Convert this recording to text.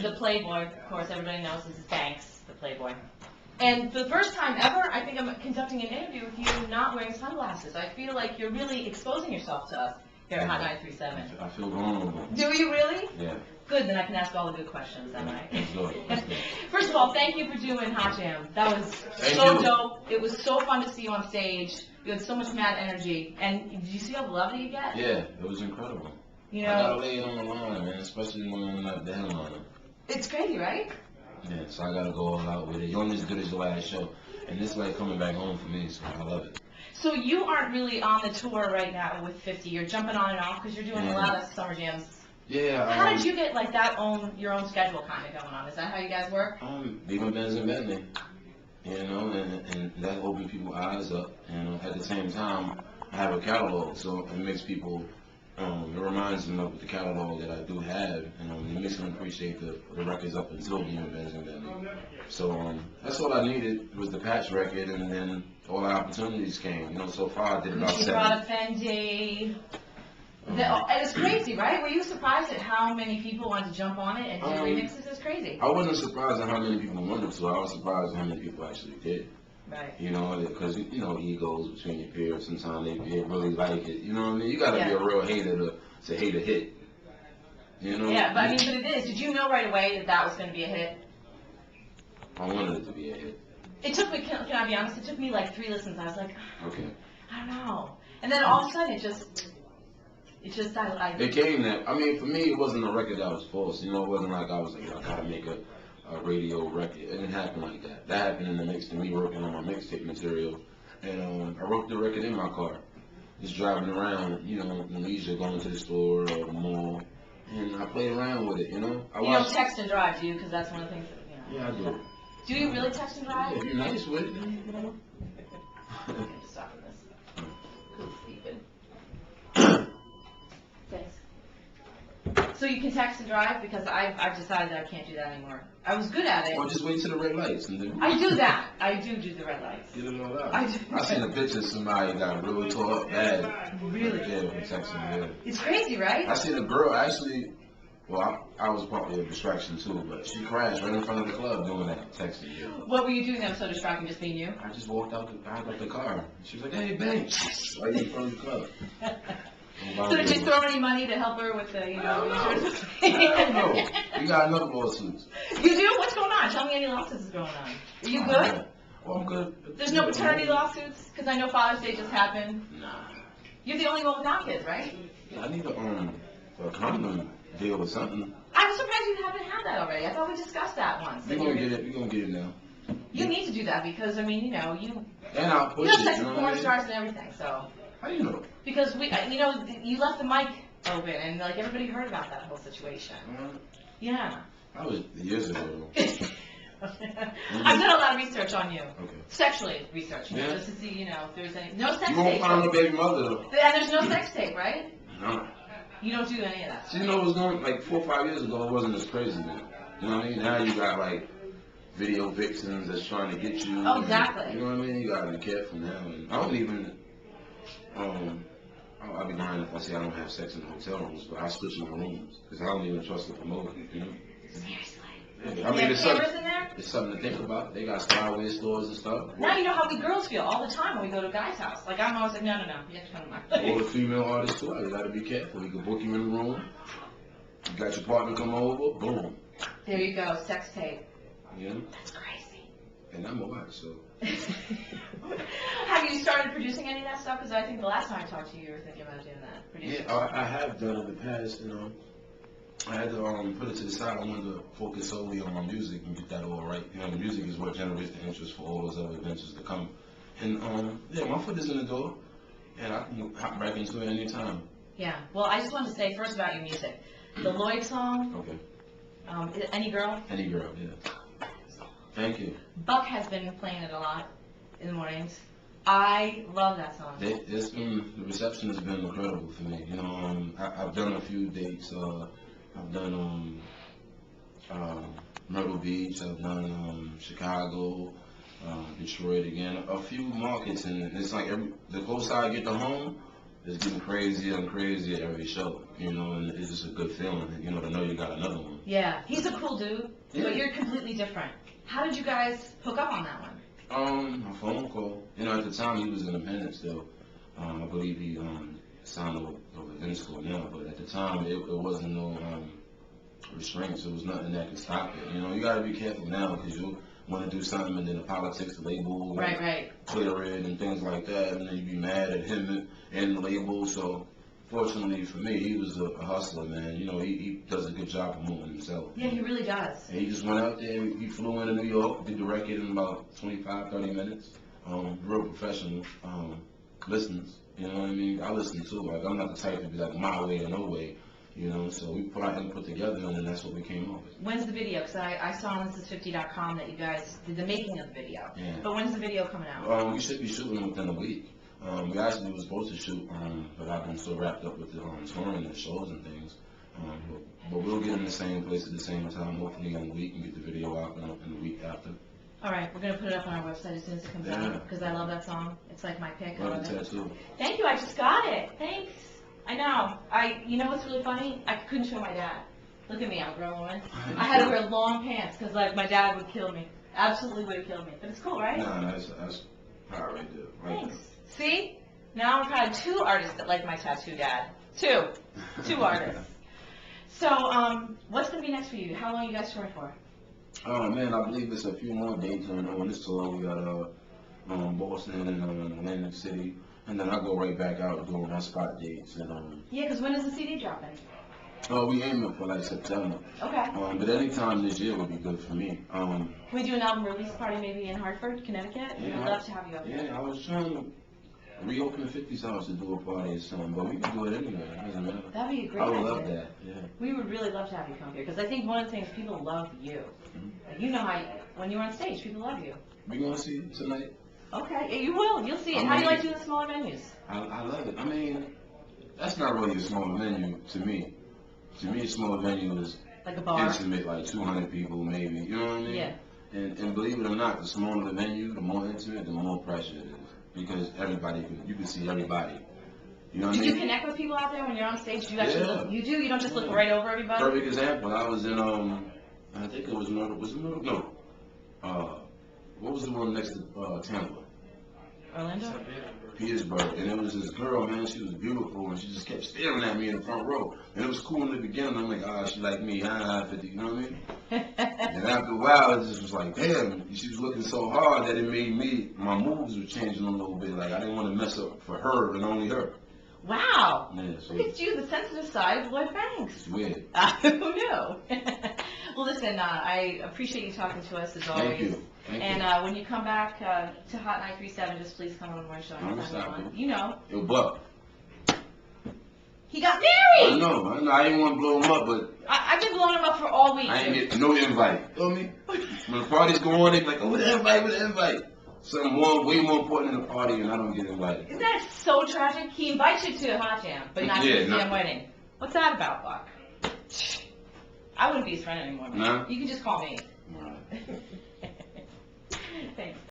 the Playboy, of course, everybody knows this is Banks, the Playboy. And for the first time ever, I think I'm conducting an interview with you not wearing sunglasses. I feel like you're really exposing yourself to us here at Hot 937. I feel vulnerable. Do you really? Yeah. Good, then I can ask all the good questions, am I? Let's go. Let's go. First of all, thank you for doing Hot Jam. That was Thank so you. dope. It was so fun to see you on stage. You had so much mad energy. And did you see all the love that you get? Yeah, it was incredible. You I gotta know, lay it on the line, man, especially when I'm not the headliner. it's crazy, right? Yeah, so I gotta go all out with it. You're only as good as your last show. And this is like coming back home for me, so I love it. So you aren't really on the tour right now with 50. You're jumping on and off because you're doing a lot of summer jams. Yeah. How did you get like your own schedule kind of going on? Is that how you guys work? Leaving Benz and Bentley, you know, and that opened people's eyes up. And at the same time, I have a catalog, so it makes people, it reminds them of the catalog that I do have, and it makes them appreciate the records up until Leaving Benz and Bentley. So that's all I needed was the patch record, and then all the opportunities came. You know, so far I did about You 7. brought a Fendi. It was crazy, right? Were you surprised at how many people wanted to jump on it and do remixes? It was crazy. I wasn't surprised at how many people wanted to. I was surprised at how many people actually did. Right. You know, because, you know, egos between your peers, sometimes they really like it. You know what I mean? You got to be a real hater to hate a hit. You know? Yeah, but it is. Did you know right away that was going to be a hit? I wanted it to be a hit. It took me, can I be honest, it took me like 3 listens. I was like, Okay. I don't know. And then all of a sudden it came that, I mean, for me, it wasn't a record that was forced. You know, it wasn't like I was like, I got to make a radio record. It didn't happen like that. That happened in the mix to me working on my mixtape material. And I wrote the record in my car. Just driving around, you know, in leisure, going to the store or the mall. And I played around with it, you know. You don't text and drive, do you? Because that's one of the things that, you know. Yeah, I do. Do you really text and drive? Yeah, if you're nice with it, then you know. I'm just stopping this. Good sleeping. Thanks. So you can text and drive? Because I've decided that I can't do that anymore. I was good at it. Or just wait till the red lights and then. I do that. I do the red lights. Get it all out. I do. I seen a picture of somebody got really tore up bad. Really? Yeah, from texting, yeah. It's crazy, right? I seen a girl actually. Well, I was probably a distraction too, but she crashed right in front of the club doing that, texting. Yeah. What were you doing that was so distracting, just being you? I just walked out the car. She was like, "Hey, Banks," right in front of the club. So did you throw any money to help her with the, you know, insurance? I don't know. We got another lawsuit. You do? What's going on? Tell me any lawsuits is going on. Are you good? Well, I'm good. There's no paternity lawsuits? Because I know Father's Day just happened. Nah. You're the only one without kids, right? Yeah, I need a condom deal with something. I'm surprised you haven't had that already. I thought we discussed that once. We're gonna get it. We're gonna get it now. You need to do that because, I mean, you know, And I'll push you're it. sex You know with what I porn mean? stars and everything, so. How do you know? Because you know, you left the mic open and like everybody heard about that whole situation. Yeah. That was years ago. I've done a lot of research on you. Okay. Sexually research, Yeah. just to see, you know, if there's any, no sex You won't tape. find no baby mother though. And there's no sex tape, right? No. You don't do any of that. So you know what was going like 4 or 5 years ago? It wasn't as crazy then. You know what I mean? Now you got like video vixens that's trying to get you. Oh, exactly. And, you know what I mean? You gotta be careful now. And I don't even. I'll be lying if I say I don't have sex in hotel rooms, but I switch my rooms because I don't even trust the promoter. You know? Seriously. Yeah, I mean, it's cameras in there? It's something to think about. They got spyware stores and stuff. Now you know how we girls feel all the time when we go to a guy's house. Like, I'm always like, no, you have to come to my place. Or the female artists too. You gotta be careful. You can book you in the room. You got your partner come over. Boom. There you go, sex tape. Yeah. That's crazy. And I'm a wife, so. Have you started producing any of that stuff? Because I think the last time I talked to you, you were thinking about doing that. Producing. Yeah, I have done in the past, you know. I had to put it to the side. I wanted to focus solely on my music and get that all right. You know, the music is what generates the interest for all those other adventures to come. And yeah, my foot is in the door, and I can hop back into it anytime. Yeah. Well, I just wanted to say first about your music. The Lloyd song. Okay. Any Girl. Any girl, yeah. Thank you. Buck has been playing it a lot in the mornings. I love that song. The reception has been incredible for me. You know, I've done a few dates. I've done Myrtle Beach. I've done Chicago, Detroit again. A few markets, and it's like the closer I get to home, it's getting crazier and crazier every show, you know, and it's just a good feeling, you know, to know you got another one. Yeah, he's a cool dude, but you're completely different. How did you guys hook up on that one? A phone call. You know, at the time he was independent still. I believe he signed over Venezuela now, but at the time it wasn't no restraints. There was nothing that could stop it. You know, you gotta be careful now because you want to do something and then the politics, the label, Right. Twitter it and things like that, and then you be mad at him and the label. So fortunately for me, he was a hustler, man. You know, he does a good job promoting himself. Yeah, he really does. And he just went out there, he flew into New York, did the record in about 25, 30 minutes. Real professional listeners, you know what I mean? I listen too, like I'm not the type to be like my way or no way, you know, so we put our input together and then that's what we came up with. When's the video? Because I saw on thisis50.com that you guys did the making of the video. Yeah. But when's the video coming out? We should be shooting within a week. We actually were supposed to shoot, but I've been so wrapped up with the touring and shows and things. But we'll get in the same place at the same time, hopefully in a week, and get the video out in the week after. All right, we're going to put it up on our website as soon as it comes out, because I love that song. It's like my pick. Love the tattoo. Thank you, I just got it. Thanks. I know. You know what's really funny? I couldn't show my dad. Look at me, I'm a grown woman. I had to wear long pants, because like my dad would kill me. Absolutely would have killed me. But it's cool, right? No, that's power right there. Right. Thanks. See? Now I've had two artists that like my tattoo, Dad. Two artists. So, what's going to be next for you? How long are you guys touring for? Oh man, I believe it's a few more dates on this tour. We got Boston and Atlantic City, and then I go right back out doing my spot dates. And Yeah, because when is the CD dropping? we aiming for like September. Okay. But any time this year would be good for me. Can we do an album release party maybe in Hartford, Connecticut? Yeah, We'd love to have you up there. Yeah, I was trying to reopen the 50's house to do a party or something, but we can do it anyway. It doesn't matter. That'd be a great I would idea. love that. Yeah. We would really love to have you come here, because I think one of the things, people love you. Like, you know how, when you're on stage, people love you. We gonna see it tonight? Okay, yeah, you will. You'll see it. How do you like doing the smaller venues? I love it. I mean, that's not really a small venue to me. To me, a small venue is Like a bar. intimate, like 200 people maybe. You know what I mean? Yeah. And believe it or not, the smaller the venue, the more intimate, the more pressure it is. Because you can see everybody. You know what I Do mean? you connect with people out there when you're on stage? Do you actually Yeah. look? You do? You don't just look right over everybody? Perfect example. I was in I think it was Myrtle. Was it Myrtle? No. What was the one next to Tampa? Orlando? Petersburg. And it was this girl, man. She was beautiful, and she just kept staring at me in the front row. And it was cool in the beginning. I'm like, she like me. 50. You know what I mean? And after a while, it just was like, damn. She was looking so hard that it made my moves were changing a little bit. Like I didn't want to mess up for her and only her. Wow. Yeah, so Look at you, the sensitive side of Lloyd Banks. it's weird. Who knew? Well, listen, I appreciate you talking to us as always. Thank you. Thank And you. when you come back to Hot 937, just please come on my show I'm anytime you stopping. want. You know. Yo, Buck. He got I married! know. I didn't want to blow him up, but I've been blowing him up for all week. I ain't get no invite. You feel me? When the parties go on, they be like, oh, the invite. Something way more important than the party, and I don't get invited. Isn't that so tragic? He invites you to a hot jam, but not to Yeah, his no. damn wedding. What's that about, Buck? I wouldn't be his friend anymore. No? You can just call me. All right. Thanks.